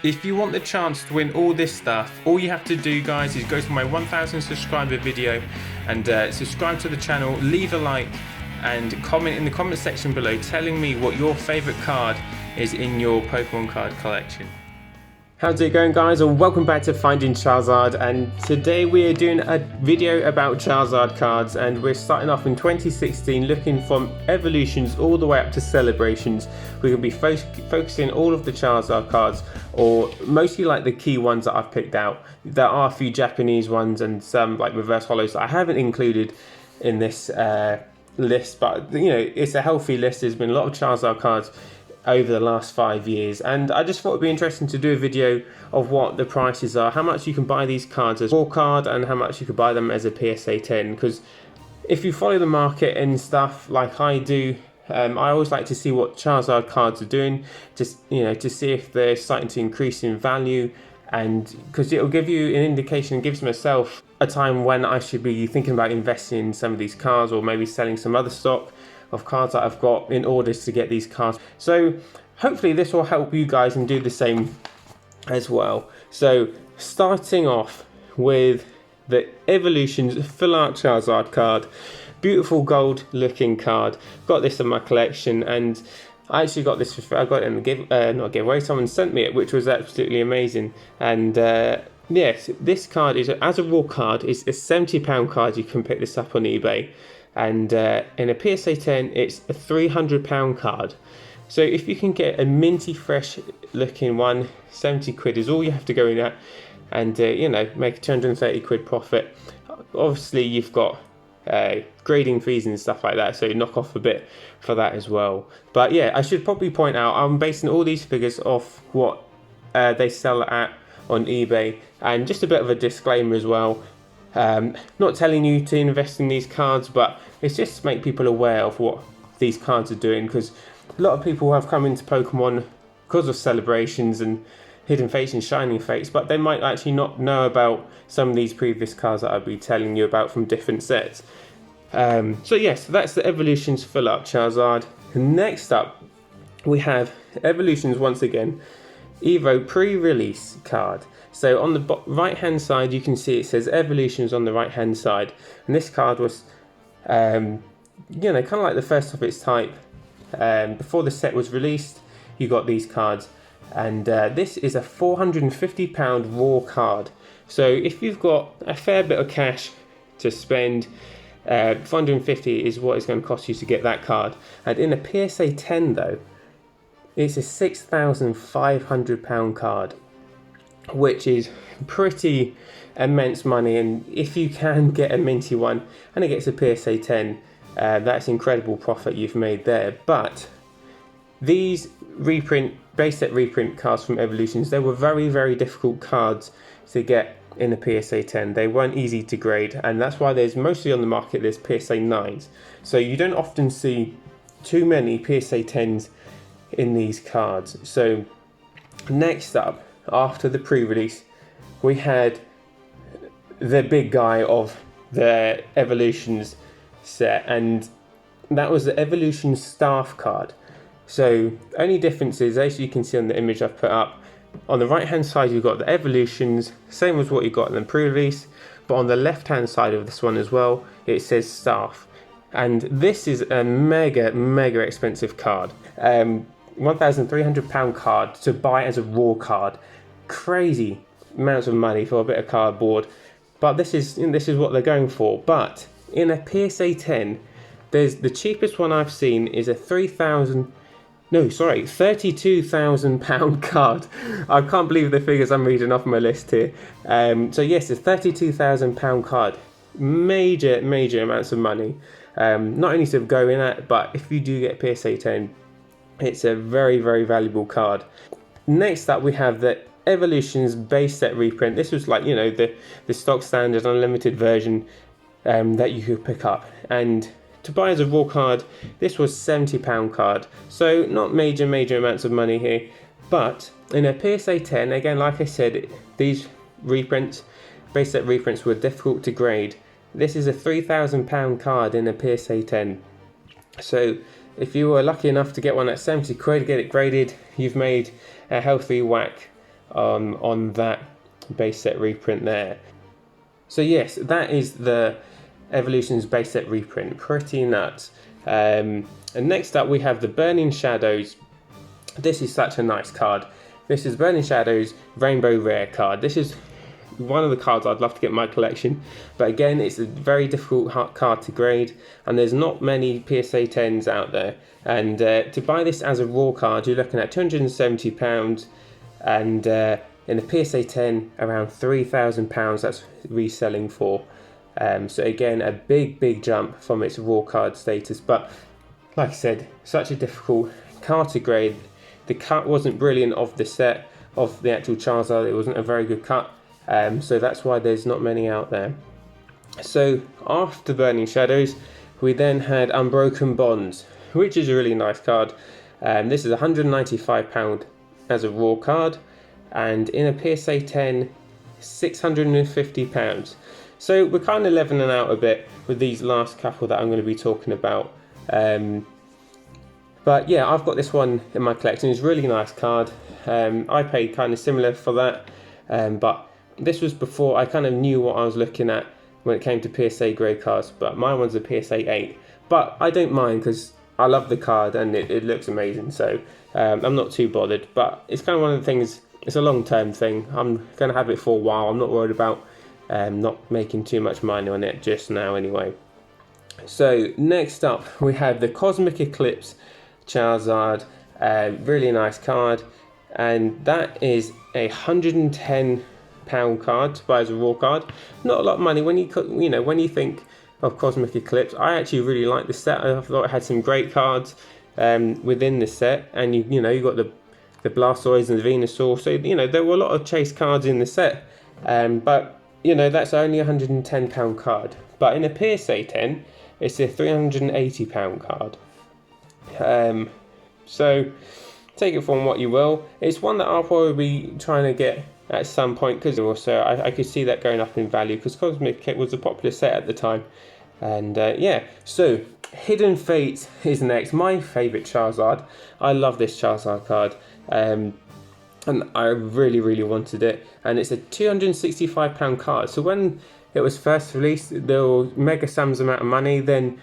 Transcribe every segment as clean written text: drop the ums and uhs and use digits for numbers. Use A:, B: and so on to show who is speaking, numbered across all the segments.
A: If you want the chance to win all this stuff, all you have to do, guys, is go to my 1000 subscriber video and subscribe to the channel, leave a like and comment in the comment section below telling me what your favourite card is in your Pokemon card collection. How's it going, guys, and welcome back to Finding Charizard, and today we are doing a video about Charizard cards, and we're starting off in 2016 looking from evolutions all the way up to celebrations. We're going to be focusing all of the Charizard cards, or mostly like the key ones that I've picked out. There are a few Japanese ones and some like reverse holos that I haven't included in this list, but you know, it's a healthy list. There's been a lot of Charizard cards over the last 5 years, and I just thought it'd be interesting to do a video of what the prices are, how much you can buy these cards as a raw card and how much you could buy them as a PSA 10, because if you follow the market and stuff like I do, I always like to see what Charizard cards are doing, just, you know, to see if they're starting to increase in value, and because it'll give you an indication, it gives myself a time when I should be thinking about investing in some of these cards, or maybe selling some other stock of cards that I've got in order to get these cards. So hopefully this will help you guys and do the same as well. So starting off with the Evolutions Full Art Charizard card, beautiful gold looking card. Got this in my collection, and I actually got this for, I got it in the not giveaway, someone sent me it, which was absolutely amazing. And yes, this card is, as a raw card, is a £70 card. You can pick this up on eBay. And in a PSA 10, it's a £300 card. So if you can get a minty fresh looking one, 70 quid is all you have to go in at, and you know, make a 230 quid profit. Obviously you've got grading fees and stuff like that, so you knock off a bit for that as well. But yeah, I should probably point out, I'm basing all these figures off what they sell at on eBay. And just a bit of a disclaimer as well, not telling you to invest in these cards, but it's just to make people aware of what these cards are doing, because a lot of people have come into Pokemon because of celebrations and hidden fates and shining fates, but they might actually not know about some of these previous cards that I'll be telling you about from different sets. So yes, that's the Evolutions Full Art Charizard. Next up we have Evolutions once again Evo pre-release card. So on the right hand side you can see it says Evolutions on the right hand side, and this card was you know, kind of like the first of its type. Before the set was released, you got these cards, and this is a £450 raw card. So if you've got a fair bit of cash to spend, 450 is what it's going to cost you to get that card. And in a PSA 10 though, it's a £6,500 card, which is pretty immense money. And if you can get a minty one and it gets a PSA 10, that's incredible profit you've made there. But these reprint, base set reprint cards from Evolutions, they were very, very difficult cards to get in a PSA 10. They weren't easy to grade, and that's why there's mostly on the market there's PSA 9s. So you don't often see too many PSA 10s in these cards. So next up, after the pre-release, we had the big guy of the Evolutions set, and that was the Evolution Staff card. So only difference is, as you can see on the image I've put up, on the right hand side you've got the Evolutions, same as what you got in the pre-release, but on the left hand side of this one as well it says Staff. And this is a mega expensive card, £1,300 card to buy as a raw card. Crazy amounts of money for a bit of cardboard, but this is what they're going for. But in a PSA 10, there's the cheapest one I've seen is a £32,000 card. I can't believe the figures I'm reading off my list here. So yes, a £32,000 card. Major amounts of money. Not only to go in at, but if you do get PSA 10, it's a very valuable card. Next up we have the Evolutions base set reprint. This was like, you know, the stock standard unlimited version that you could pick up, and to buy as a raw card this was £70 card. So not major amounts of money here, but in a PSA 10, again, like I said, these reprints, base set reprints, were difficult to grade. This is a £3,000 card in a PSA 10. So if you were lucky enough to get one at 70 quid, get it graded, you've made a healthy whack on that base set reprint there. So yes, that is the Evolutions base set reprint. Pretty nuts. And next up we have the Burning Shadows. This is such a nice card. This is Burning Shadows Rainbow Rare card. This is one of the cards I'd love to get in my collection, but again, it's a very difficult card to grade, and there's not many PSA 10s out there. And to buy this as a raw card, you're looking at £270, and in a PSA 10, around £3,000 that's reselling for. So again, a big jump from its raw card status. But like I said, such a difficult card to grade. The cut wasn't brilliant of the set, of the actual Charizard. It wasn't a very good cut. So that's why there's not many out there. So after Burning Shadows, we then had Unbroken Bonds, which is a really nice card. This is £195 as a raw card, and in a PSA 10, £650. So we're kind of leveling out a bit with these last couple that I'm going to be talking about. But yeah, I've got this one in my collection. It's a really nice card. I paid kind of similar for that, but this was before I kind of knew what I was looking at when it came to PSA grade cards, but my one's a PSA 8. But I don't mind because I love the card and it looks amazing, so I'm not too bothered. But it's kind of one of the things, it's a long-term thing. I'm going to have it for a while. I'm not worried about not making too much money on it just now anyway. So next up we have the Cosmic Eclipse Charizard, really nice card, and that is a £110 card to buy as a raw card. Not a lot of money when when you think of Cosmic Eclipse. I actually really like the set. I thought it had some great cards within the set, and you got the Blastoise and the Venusaur, so there were a lot of chase cards in the set, but that's only a £110 card. But in a PSA 10, it's a £380 card. So take it from what you will. It's one that I'll probably be trying to get at some point, because also I could see that going up in value, because Cosmic Kit was a popular set at the time. And yeah, so Hidden Fates is next. My favourite Charizard. I love this Charizard card, and I really wanted it, and it's a £265 card. So when it was first released, there was mega sums amount of money. Then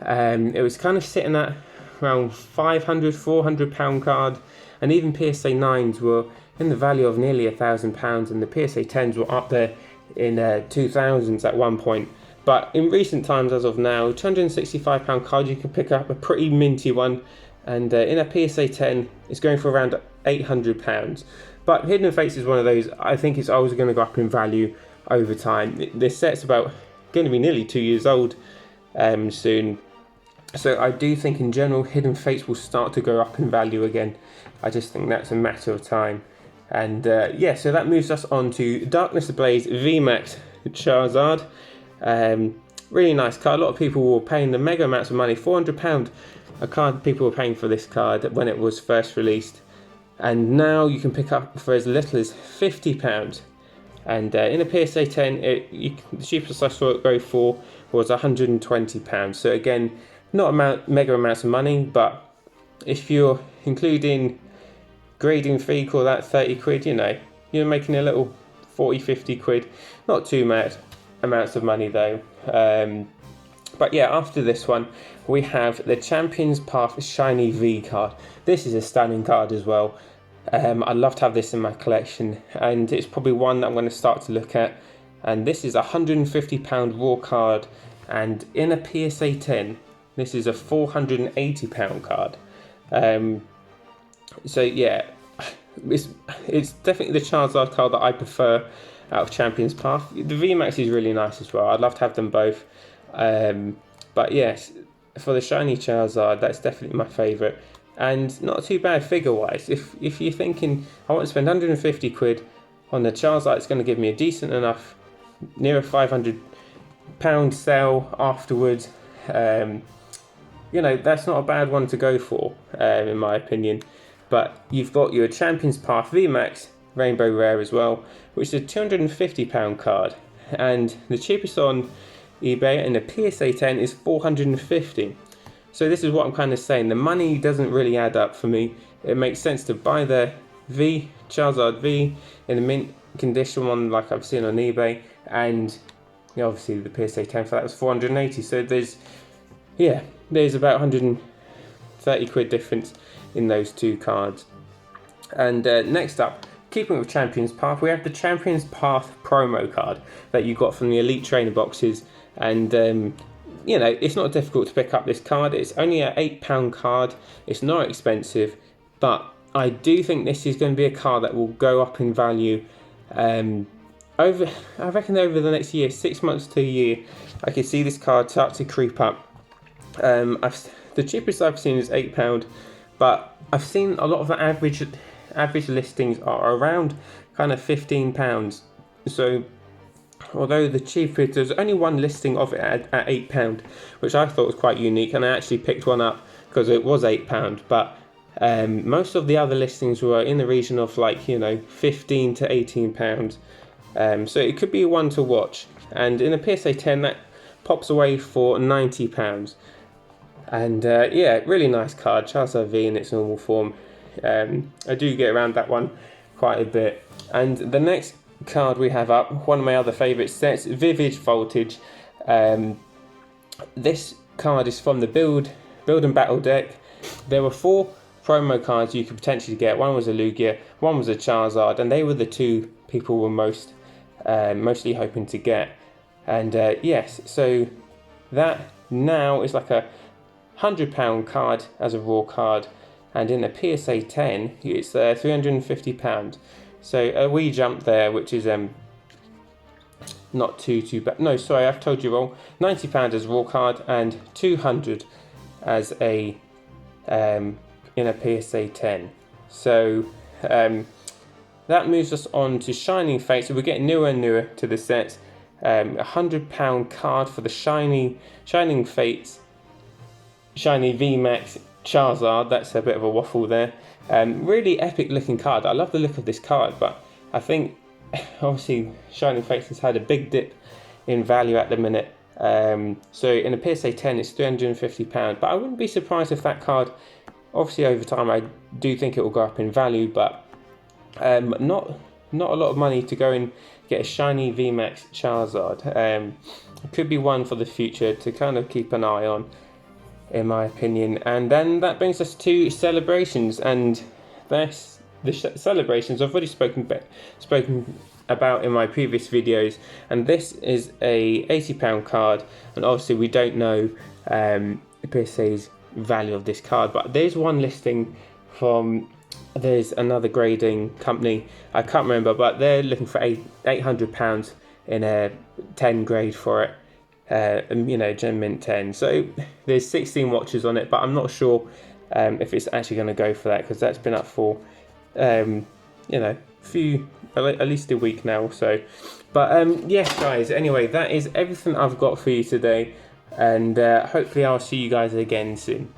A: it was kind of sitting at around £500–400 card, and even PSA 9s were in the value of nearly £1,000, and the PSA 10s were up there in 2000s at one point. But in recent times, as of now, £265 card, you can pick up a pretty minty one, and in a PSA 10, it's going for around £800. But Hidden Fates is one of those, I think it's always going to go up in value over time. This set's going to be nearly 2 years old soon. So I do think in general Hidden Fates will start to go up in value again. I just think that's a matter of time. And yeah, so that moves us on to Darkness Ablaze VMAX Charizard. Really nice card. A lot of people were paying the mega amounts of money, £400 a card. People were paying for this card when it was first released, and now you can pick up for as little as £50. And in a PSA 10, the cheapest I saw it go for was £120. So again, not mega amounts of money, but if you're including grading fee, call that 30 quid, you're making a little 40–50 quid. Not too much amounts of money though. But yeah, after this one, we have the Champions Path Shiny V card. This is a stunning card as well. I'd love to have this in my collection, and it's probably one that I'm going to start to look at. And this is a £150 raw card, and in a PSA 10, this is a £480 card. So yeah, it's definitely the Charizard card that I prefer out of Champions Path. The VMAX is really nice as well. I'd love to have them both. But yes, for the shiny Charizard, that's definitely my favourite, and not too bad figure wise. If you're thinking I want to spend 150 quid on the Charizard, it's going to give me a decent enough, near a £500 sale afterwards, that's not a bad one to go for, in my opinion. But you've got your Champions Path VMAX Rainbow Rare as well, which is a £250 card, and the cheapest on eBay in a PSA 10 is £450. So this is what I'm kind of saying. The money doesn't really add up for me. It makes sense to buy the V Charizard V in the mint condition one, like I've seen on eBay, and obviously the PSA 10 for that was 480. So there's about 130 quid difference in those two cards. And next up, keeping with Champions Path, we have the Champions Path promo card that you got from the Elite Trainer boxes. And it's not difficult to pick up this card. It's only an £8 card. It's not expensive, but I do think this is going to be a card that will go up in value. I reckon over the next year, 6 months to a year, I can see this card start to creep up. The cheapest I've seen is £8, but I've seen a lot of the average listings are around kind of £15. So although the cheapest, there's only one listing of it at £8, which I thought was quite unique, and I actually picked one up because it was £8. But most of the other listings were in the region of like £15 to £18. So it could be one to watch. And in a PSA 10 that pops away for £90. And really nice card, Charizard V in its normal form. I do get around that one quite a bit. And the next card we have up, one of my other favourite sets, Vivid Voltage. This card is from the Build and Battle deck. There were 4 promo cards you could potentially get. One was a Lugia, one was a Charizard, and they were the two people were mostly hoping to get. And yes, so that now is like a £100 card as a raw card, and in a PSA 10 it's £350. So a wee jump there, which is not too bad. No, sorry, I've told you wrong. £90 as a raw card and 200 as a in a PSA 10. So that moves us on to Shining Fates. So we're getting newer and newer to the set. £100 card for the Shining Fates Shiny VMAX Charizard. That's a bit of a waffle there. Really epic looking card. I love the look of this card, but I think obviously Shining Fates has had a big dip in value at the minute. So in a PSA 10 it's £350, but I wouldn't be surprised if that card, obviously over time I do think it will go up in value, but not a lot of money to go and get a shiny VMAX Charizard. It could be one for the future to kind of keep an eye on, in my opinion. And then that brings us to celebrations, and the celebrations I've already spoken about in my previous videos, and this is a £80 card, and obviously we don't know PSA's value of this card, but there's one listing from, there's another grading company, I can't remember, but they're looking for £800 in a 10 grade for it. Gem Mint 10. So there's 16 watches on it, but I'm not sure if it's actually going to go for that, because that's been up for at least a week now or so. But yes guys, anyway, that is everything I've got for you today, and hopefully I'll see you guys again soon.